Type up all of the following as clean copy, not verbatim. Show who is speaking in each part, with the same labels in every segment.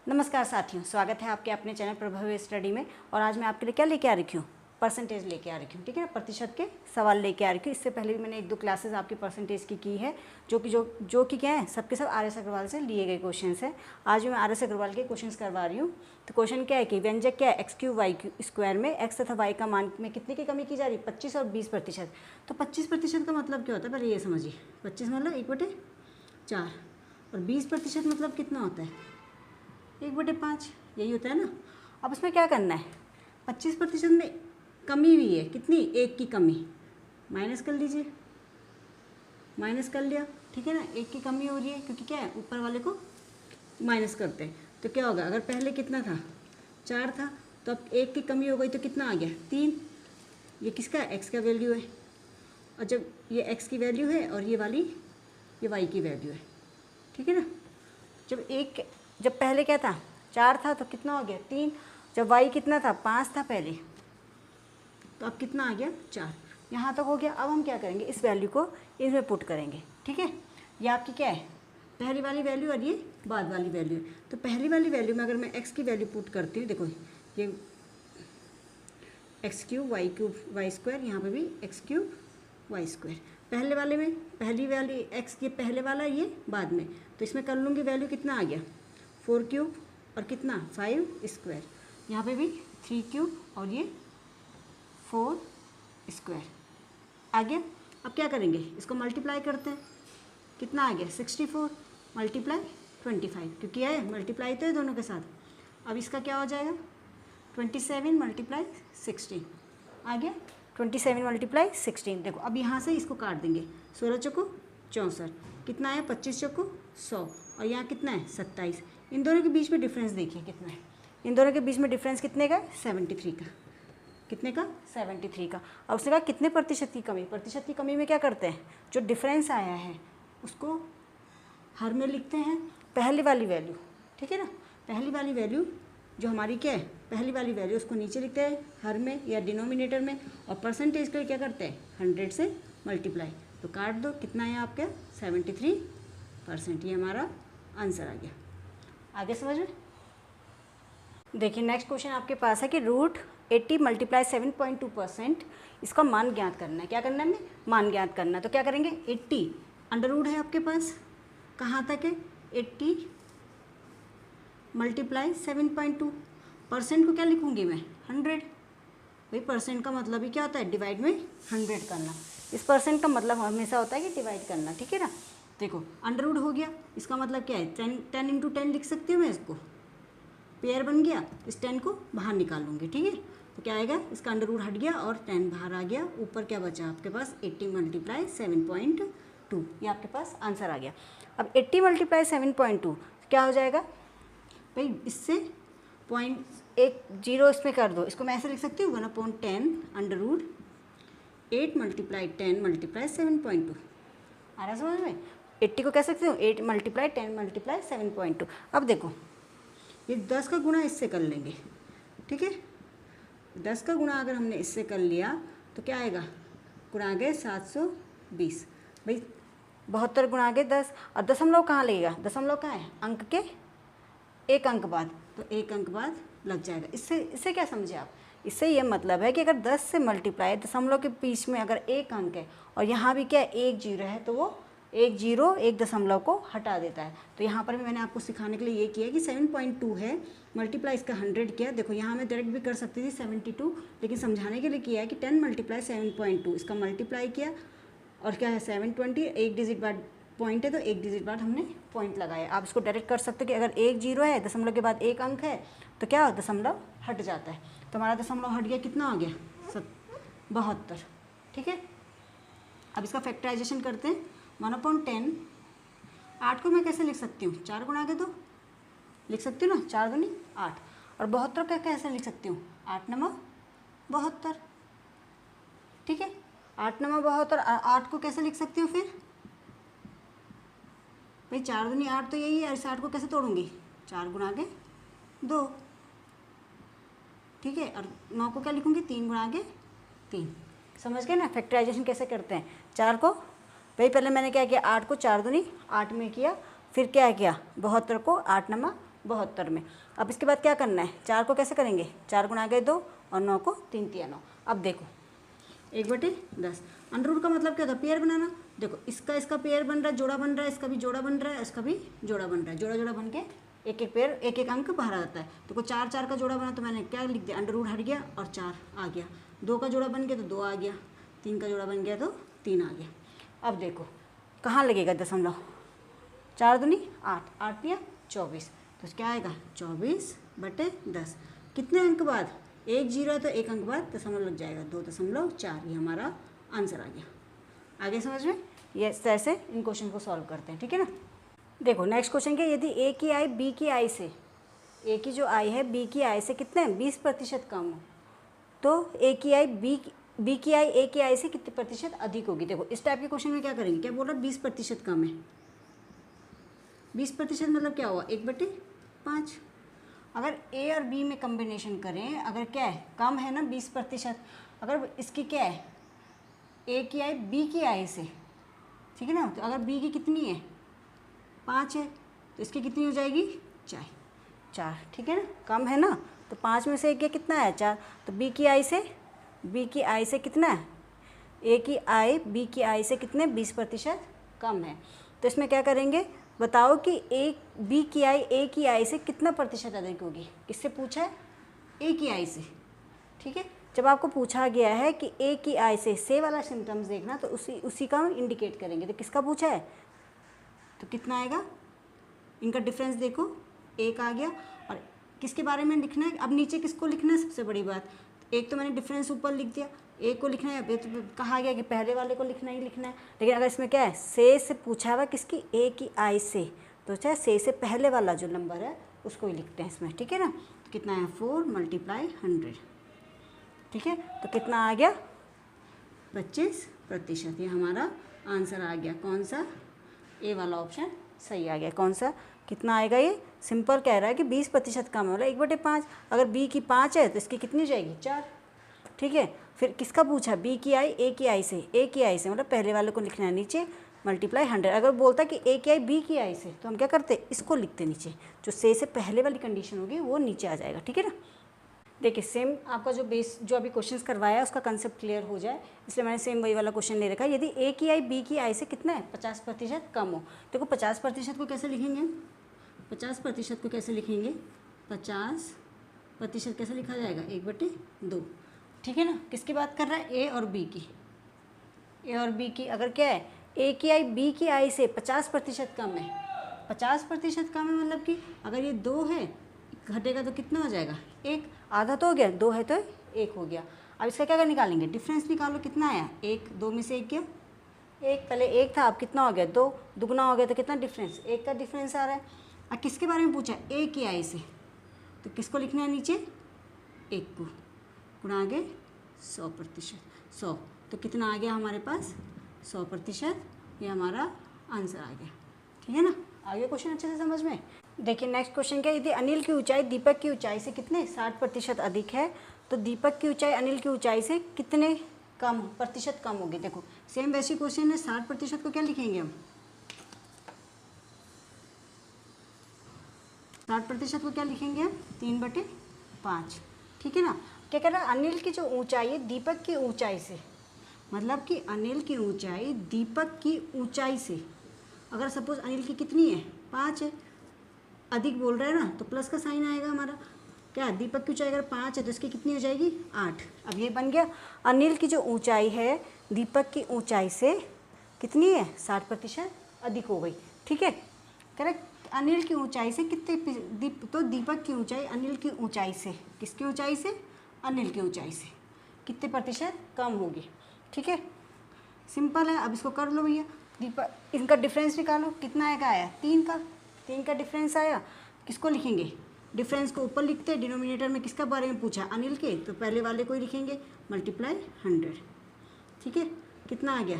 Speaker 1: नमस्कार साथियों, स्वागत है आपके अपने चैनल प्रभावी स्टडी में। और आज मैं आपके लिए क्या लेके आ रही हूँ, परसेंटेज लेके आ रही हूँ। ठीक है, प्रतिशत के सवाल लेके आ रही हूँ। इससे पहले भी मैंने 1-2 क्लासेस आपकी परसेंटेज की है, जो कि क्या है, सबके सब आर एस अग्रवाल से लिए गए क्वेश्चंस हैं। आज मैं आर एस अग्रवाल के क्वेश्चंस करवा रही हूँ। तो क्वेश्चन क्या है कि व्यंजक क्या है, एक्स क्यूब वाई स्क्वायर में एक्स तथा वाई का मान में कितने की कमी की जा रही है, 25 और 20%। तो 25% का मतलब क्या होता है, पहले ये समझिए। 25 मतलब 1/4 और 20% मतलब कितना होता है, 1/5, यही होता है ना। अब उसमें क्या करना है, 25% में कमी हुई है, कितनी, 1 की कमी, माइनस कर लीजिए, माइनस कर लिया। ठीक है ना, 1 की कमी हो रही है क्योंकि क्या है, ऊपर वाले को माइनस करते हैं। तो क्या होगा, अगर पहले कितना था, 4 था, तो अब 1 की कमी हो गई तो कितना आ गया, 3। ये किसका, एक्स का वैल्यू है। और जब ये एक्स की वैल्यू है और ये वाली ये वाई की वैल्यू है। ठीक है ना, जब पहले क्या था, 4 था, तो कितना हो गया, 3। जब y कितना था, 5 था पहले, तो अब कितना आ गया, 4। यहाँ तक हो गया। अब हम क्या करेंगे, इस वैल्यू को इसमें पुट करेंगे। ठीक है, ये आपकी क्या है, पहली वाली वैल्यू और ये बाद वाली वैल्यू है। तो पहली वाली वैल्यू में अगर मैं x की वैल्यू पुट करती हूँ, देखो ये x³ y² स्क्वायर, यहाँ पे भी x³ y²। पहले वाले में पहली वाली x, ये पहले वाला, ये बाद में, तो इसमें कर लूँगी वैल्यू, कितना आ गया, 4³ और कितना, 5 स्क्वायर। यहाँ पे भी 3³ और ये 4 स्क्वायर आ गया। अब क्या करेंगे, इसको मल्टीप्लाई करते हैं, कितना आ गया, 64 मल्टीप्लाई 25, क्योंकि है मल्टीप्लाई तो है दोनों के साथ। अब इसका क्या हो जाएगा, 27 मल्टीप्लाई 16 आ गया, 27 मल्टीप्लाई 16। देखो अब यहाँ से इसको काट देंगे, 16 चौको 64, कितना है, 25 चौको 100, और यहाँ कितना है, 27। इन दोनों के बीच में डिफरेंस देखिए कितना है, इन दोनों के बीच में डिफरेंस कितने का, 73 का। कितने का, 73 का। और उसने कहा कितने प्रतिशत की कमी, प्रतिशत की कमी में क्या करते हैं, जो डिफरेंस आया है उसको हर में लिखते हैं, पहली वाली वैल्यू। ठीक है ना, पहली वाली वैल्यू जो हमारी क्या है, पहली वाली वैल्यू उसको नीचे लिखते हैं हर में या डिनोमिनेटर में, और परसेंटेज के लिए क्या करते हैं, 100 से मल्टीप्लाई। तो काट दो, कितना है आपका, 73%। ये हमारा आंसर आ गया। आगे समझ में। देखिए नेक्स्ट क्वेश्चन आपके पास है कि √80 मल्टीप्लाई 7.2%, इसका मान ज्ञात करना है। क्या करना है, हमें मान ज्ञात करना है। तो क्या करेंगे, 80 अंडर रूट है आपके पास, कहाँ तक है, 80 मल्टीप्लाई 7.2, परसेंट को क्या लिखूँगी मैं, 100। भाई परसेंट का मतलब ही क्या होता है, डिवाइड में 100 करना। इस परसेंट का मतलब हमेशा होता है कि डिवाइड करना। ठीक है ना, देखो अंडर रूट हो गया, इसका मतलब क्या है, 10 × 10 लिख सकती हूँ मैं, इसको पेयर बन गया, इस 10 को बाहर निकाल लूँगी। ठीक है, तो क्या आएगा, इसका अंडर रूट हट गया और 10 बाहर आ गया, ऊपर क्या बचा आपके पास, 80 मल्टीप्लाई 7.2, ये आपके पास आंसर आ गया। अब 80 मल्टीप्लाई 7.2 क्या हो जाएगा भाई, इससे 0.10 इसमें कर दो, इसको मैं ऐसे लिख सकती हूँ 1/10 अंडर रूट 8 मल्टीप्लाई 10 मल्टीप्लाई 7.2। आ रहा समझ में, 80 को कह सकती हूँ 8 मल्टीप्लाई 10 मल्टीप्लाई 7.2। अब देखो ये 10 का गुणा इससे कर लेंगे। ठीक है, 10 का गुणा अगर हमने इससे कर लिया तो क्या आएगा, गुणा गए 720। भाई 72 गुणा गए 10, और दशमलव कहाँ लगेगा, दशमलव कहाँ है, अंक के एक अंक बाद, तो एक अंक बाद लग जाएगा। इससे क्या समझे आप, इससे ये मतलब है कि अगर 10 से मल्टीप्लाई, दशमलव के बीच में अगर एक अंक है और यहाँ भी क्या है, एक 0 है, तो वो एक 0 एक दशमलव को हटा देता है। तो यहाँ पर भी मैंने आपको सिखाने के लिए ये किया कि 7.2 है, मल्टीप्लाई इसका 100 किया। देखो यहाँ मैं डायरेक्ट भी कर सकती थी 72, लेकिन समझाने के लिए किया है कि 10 मल्टीप्लाई 7.2, इसका मल्टीप्लाई किया, और क्या है 720, एक डिजिट बाद पॉइंट है तो एक डिजिट बाद हमने पॉइंट लगाया। आप इसको डायरेक्ट कर सकते हो कि अगर एक 0 है, दशमलव के बाद एक अंक है, तो क्या दशमलव हट जाता है। तो हमारा दशमलव हट गया, कितना हो गया, 72। ठीक है, अब इसका फैक्टराइजेशन करते हैं, 1/10। 8 को मैं कैसे लिख सकती हूँ, 4 गुणा के 2 लिख सकती हूँ ना, 4 दूनी 8। और 72 का कैसे लिख सकती हूँ, 8 9 72। ठीक है, 8 9 72, 8 को कैसे लिख सकती हूँ फिर, भाई 4 दूनी 8 तो यही है, इस 8 को कैसे तोड़ूंगी, 4 गुणा के 2। ठीक है, और 9 को क्या लिखूँगी, 3 गुणा के 3। समझ गए ना फैक्टराइजेशन कैसे करते हैं। 4 को भाई पहले मैंने क्या किया, 8 को 4 दूनी 8 में किया, फिर क्या किया, 72 को 8 9 72 में। अब इसके बाद क्या करना है, 4 को कैसे करेंगे, 4 गुणा गए 2 और 9 को 3 तिया 9। अब देखो 1/10 अंडर रूट का मतलब क्या होता है, पेयर बनाना। देखो इसका पेयर बन रहा है, जोड़ा बन रहा है, इसका भी जोड़ा बन रहा है, इसका भी जोड़ा बन रहा है, जोड़ा जोड़ा बन के एक एक पेयर एक एक अंक बाहर आता है। तो 4 का जोड़ा बना तो मैंने क्या लिख दिया, अंडर रूट हट गया और 4 आ गया। 2 का जोड़ा बन गया तो 2 आ गया, 3 का जोड़ा बन गया तो 3 आ गया। अब देखो कहाँ लगेगा दशमलव, 4 दूनी 8, 8 या 24, तो क्या आएगा 24/10। कितने अंक बाद, 1 0 है तो 1 अंक बाद दशमलव लग जाएगा, 2.4। ये हमारा आंसर आ गया। आगे समझ में, ये इस तरह से इन क्वेश्चन को सॉल्व करते हैं, ठीक है ना। देखो नेक्स्ट क्वेश्चन क्या, यदि ए की आई बी की आई से, ए की जो आई है बी की आई से कितने 20% कम हो, तो ए की आई बी की आई ए की आई से कितने प्रतिशत अधिक होगी। देखो इस टाइप के क्वेश्चन में क्या करेंगे, क्या बोल रहा है 20% कम है। 20% मतलब क्या हुआ, 1/5। अगर ए और बी में कम्बिनेशन करें, अगर क्या है कम है ना 20%, अगर इसकी क्या है ए की आई बी की आई से, ठीक है ना, तो अगर बी की कितनी है 5 है तो इसकी कितनी हो जाएगी 4, ठीक है ना, कम है ना, तो 5 में से एक ये कितना है 4, तो बी की आई से कितना है, ए की आई बी की आई से कितने 20% कम है। तो इसमें क्या करेंगे, बताओ कि ए बी की आई ए की आई से कितना प्रतिशत अधिक होगी। किससे पूछा है, ए की आई से, ठीक है। जब आपको पूछा गया है कि ए की आई से वाला सिम्टम्स देखना, तो उसी का हम इंडिकेट करेंगे। तो किसका पूछा है, तो कितना आएगा, इनका डिफरेंस देखो 1 आ गया। और किसके बारे में लिखना है, अब नीचे किसको लिखना है, सबसे बड़ी बात, एक तो मैंने डिफरेंस ऊपर लिख दिया, एक को लिखना है, तो कहा गया कि पहले वाले को लिखना ही लिखना है। लेकिन अगर इसमें क्या है से पूछा हुआ किसकी, ए की आई से, तो चाहे से पहले वाला जो नंबर है उसको ही लिखते हैं इसमें, ठीक है ना। तो कितना है 4 × 100, ठीक है, तो कितना आ गया 25%। ये हमारा आंसर आ गया, कौन सा, ए वाला ऑप्शन सही आ गया। कौन सा, कितना आएगा, ये सिंपल कह रहा है कि 20% कम है, मतलब 1/5। अगर बी की 5 है तो इसकी कितनी हो जाएगी 4, ठीक है। फिर किसका पूछा, बी की आई ए की आई से मतलब पहले वाले को लिखना है नीचे ×100। अगर बोलता कि ए की आई बी की आई से, तो हम क्या करते, इसको लिखते नीचे, जो से पहले वाली कंडीशन होगी वो नीचे आ जाएगा, ठीक है ना। देखिए सेम आपका जो अभी क्वेश्चंस करवाया है उसका कंसेप्ट क्लियर हो जाए, इसलिए मैंने सेम वही वाला क्वेश्चन ले रखा है। यदि ए की आई बी की आई से कितना है 50% कम हो, देखो 50% को कैसे लिखेंगे, 50% को कैसे लिखेंगे, 50% कैसे लिखा जाएगा 1/2, ठीक है ना। किसकी बात कर रहा है, ए और बी की। अगर क्या है ए की आई बी की आई से 50% कम है, 50% कम है मतलब कि अगर ये 2 है घटेगा तो कितना हो जाएगा 1, आधा तो हो गया, 2 है तो 1 हो गया। अब इसका क्या निकालेंगे, डिफरेंस निकालो, कितना आया 1, 2 में से 1 गया 1, पहले 1 था अब कितना हो गया 2, दुगना हो गया तो कितना डिफरेंस 1 का डिफरेंस आ रहा है। अब किसके बारे में पूछा, ए की आई से, तो किसको लिखना है नीचे 1 को, गुणा आगे 100%, 100, तो कितना आ गया हमारे पास 100%, ये हमारा आंसर आ गया, ठीक है ना। आगे क्वेश्चन अच्छे से समझ में। देखिए नेक्स्ट क्वेश्चन क्या है, यदि अनिल की ऊंचाई दीपक की ऊंचाई से कितने 60% अधिक है, तो दीपक की ऊंचाई अनिल की ऊंचाई से कितने प्रतिशत कम होगी। देखो सेम वैसी क्वेश्चन है, 60% को क्या लिखेंगे हम, 60% को क्या लिखेंगे हम 3/5, ठीक है ना। क्या कह रहा है, अनिल की जो ऊंचाई है दीपक की ऊंचाई से, मतलब कि अनिल की ऊंचाई दीपक की ऊंचाई से, अगर सपोज अनिल की कितनी है 5 है, अधिक बोल रहा है ना, तो प्लस का साइन आएगा हमारा। क्या दीपक की ऊंचाई अगर 5 है तो इसकी कितनी हो जाएगी 8। अब ये बन गया अनिल की जो ऊंचाई है दीपक की ऊंचाई से कितनी है 60% अधिक हो गई, ठीक है करेक्ट। अनिल की ऊंचाई से कितने तो दीपक की ऊंचाई अनिल की ऊंचाई से, किसकी ऊंचाई से, अनिल की ऊंचाई से कितने प्रतिशत कम होगी, ठीक है सिंपल है। अब इसको कर लो भैया, दीपक इनका डिफरेंस निकालो, कितना आया 3 का डिफरेंस आया। किसको लिखेंगे, डिफरेंस को ऊपर लिखते हैं, डिनोमिनेटर में किसका बारे में पूछा अनिल के, तो पहले वाले को ही लिखेंगे ×100, ठीक है। कितना आ गया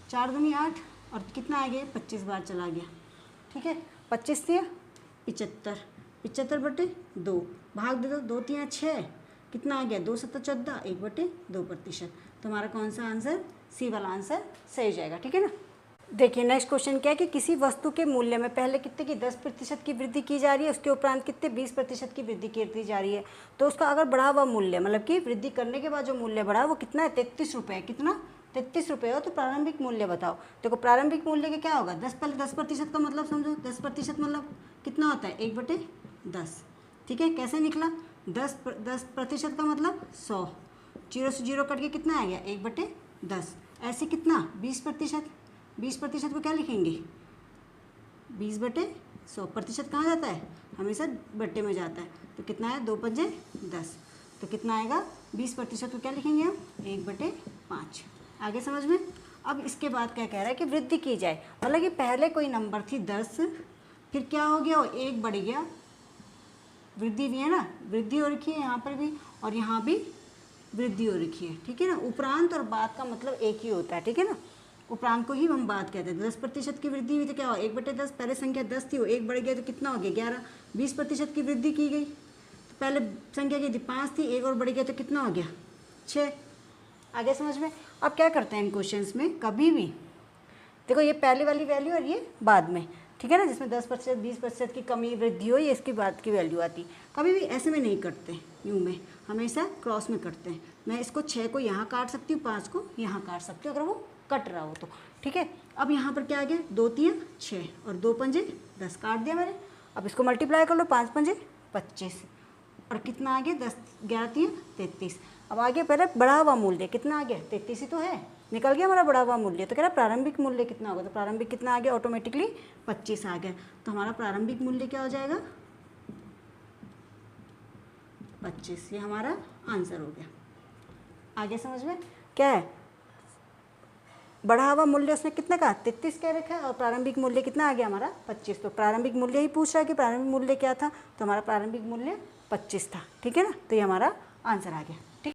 Speaker 1: 4 दूनी 8 और कितना आ गया 25 बार चला गया, ठीक है 25 दिया 75, 75/2 भाग दे दो, 2 3 6, कितना आ गया 2 7 14, 1/2%। तो हमारा कौन सा आंसर, सी वाला आंसर सही हो जाएगा, ठीक है ना। देखिए नेक्स्ट क्वेश्चन क्या है कि किसी वस्तु के मूल्य में पहले कितने की 10% की वृद्धि की जा रही है, उसके उपरांत कितने 20% की वृद्धि की जा रही है। तो उसका अगर बढ़ा हुआ मूल्य मतलब कि वृद्धि करने के बाद जो मूल्य बढ़ा वो कितना है, 33 रुपये। कितना, 33 रुपये हो। तो प्रारंभिक मूल्य बताओ। देखो प्रारंभिक मूल्य का क्या होगा, 10% का मतलब समझो, 10% मतलब कितना होता है, 1/10। ठीक है, कैसे निकला, 10% का मतलब 100, 0 से 0 कट के कितना आ गया, 1/10। ऐसे कितना, 20%, 20% को क्या लिखेंगे, 20/100। प्रतिशत कहाँ जाता है, हमेशा बट्टे में जाता है। तो कितना है, 2×5 = 10। तो कितना आएगा, 20% को क्या लिखेंगे हम, 1/5। आगे समझ में। अब इसके बाद क्या कह रहा है कि वृद्धि की जाए, मतलब कि पहले कोई नंबर थी 10, फिर क्या हो गया, वो 1 बढ़ गया, वृद्धि भी है ना, वृद्धि हो रखी है यहाँ पर भी और यहाँ भी वृद्धि हो रखी है। ठीक है ना, उपरांत और बाद का मतलब एक ही होता है। ठीक है ना, उपरांत को ही हम बात कहते हैं। 10% की वृद्धि हुई तो क्या हो, 1/10। पहले संख्या 10 थी, वो 1 बढ़ गया तो कितना हो गया, 11। 20% की वृद्धि की गई तो पहले संख्या की थी 5 थी, 1 और बढ़ गया तो कितना हो गया, 6। आगे समझ में। अब क्या करते हैं इन क्वेश्चंस में, कभी भी देखो ये पहले वाली वैल्यू और ये बाद में, ठीक है ना, जिसमें 10% 20% की कमी वृद्धि हो, ये इसकी बाद की वैल्यू आती। कभी भी ऐसे में नहीं करते यूँ में, हमेशा क्रॉस में करते हैं। मैं इसको 6 को यहाँ काट सकती हूँ, 5 को यहाँ काट सकती हूँ अगर वो कट रहा हो तो। ठीक है, अब यहाँ पर क्या आ गया, 2 3 6 और 2 पंजे 10 काट दिया मैंने। अब इसको मल्टीप्लाई कर लो, 5 पंजे 25 और कितना आ गया, 10 11 3 33। अब आ गया पहले बढ़ा हुआ मूल्य, कितना आ गया, 33 ही तो है, निकल गया हमारा बढ़ा हुआ मूल्य। तो कह रहा प्रारंभिक मूल्य कितना होगा, तो प्रारंभिक कितना आ गया, ऑटोमेटिकली 25 आ गया। तो हमारा प्रारंभिक मूल्य क्या हो जाएगा, 25। ये हमारा आंसर हो गया। आगे समझ में क्या है, बढ़ा हुआ मूल्य उसने कितने का, 33 कह रखा है और प्रारंभिक मूल्य कितना आ गया हमारा, 25। तो प्रारंभिक मूल्य ही पूछ रहा है कि प्रारंभिक मूल्य क्या था, तो हमारा प्रारंभिक मूल्य 25 था। ठीक है ना, तो ये हमारा आंसर आ गया। ठीक।